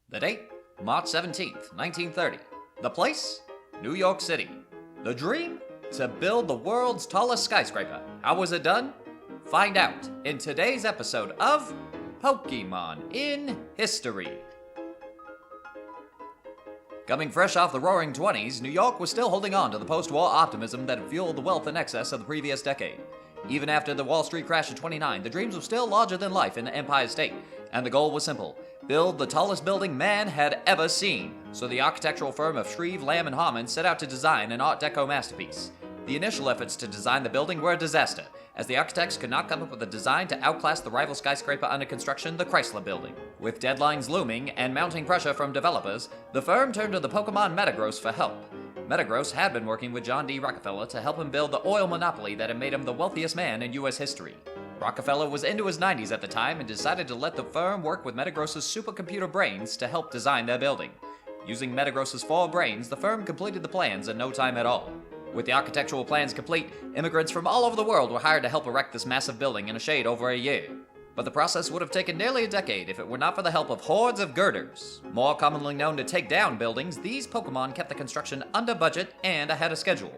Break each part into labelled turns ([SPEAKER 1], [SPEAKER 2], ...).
[SPEAKER 1] The date? March 17th, 1930. The place? New York City. The dream? To build the world's tallest skyscraper. How was it done? Find out in today's episode of Pokemon in History. Coming fresh off the roaring 20s, New York was still holding on to the post-war optimism that had fueled the wealth in excess of the previous decade. Even after the Wall Street crash of '29, the dreams were still larger than life in the Empire State, and the goal was simple: build the tallest building man had ever seen. So the architectural firm of Shreve, Lamb & Harmon set out to design an Art Deco masterpiece. The initial efforts to design the building were a disaster, as the architects could not come up with a design to outclass the rival skyscraper under construction, the Chrysler Building. With deadlines looming and mounting pressure from developers, the firm turned to the Pokemon Metagross for help. Metagross had been working with John D. Rockefeller to help him build the oil monopoly that had made him the wealthiest man in U.S. history. Rockefeller was into his 90s at the time and decided to let the firm work with Metagross's supercomputer brains to help design their building. Using Metagross's 4 brains, the firm completed the plans in no time at all. With the architectural plans complete, immigrants from all over the world were hired to help erect this massive building in a shade over a year. But the process would have taken nearly a decade if it were not for the help of hordes of girders. More commonly known to take down buildings, these Pokemon kept the construction under budget and ahead of schedule.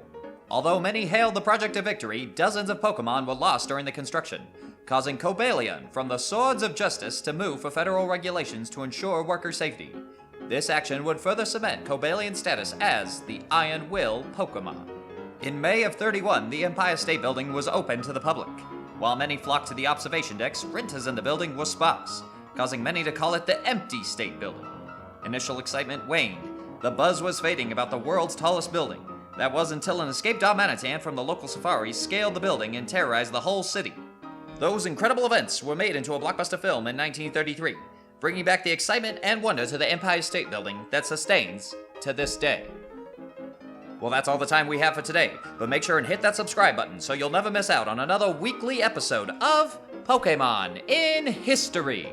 [SPEAKER 1] Although many hailed the project a victory, dozens of Pokemon were lost during the construction, causing Cobalion from the Swords of Justice to move for federal regulations to ensure worker safety. This action would further cement Cobalion's status as the Iron Will Pokemon. In May of '31, the Empire State Building was open to the public. While many flocked to the observation decks, renters in the building were sparse, causing many to call it the Empty State Building. Initial excitement waned. The buzz was fading about the world's tallest building. That was until an escaped Darmanitan from the local safari scaled the building and terrorized the whole city. Those incredible events were made into a blockbuster film in 1933, bringing back the excitement and wonder to the Empire State Building that sustains to this day. Well, that's all the time we have for today, but make sure and hit that subscribe button so you'll never miss out on another weekly episode of Pokemon in History.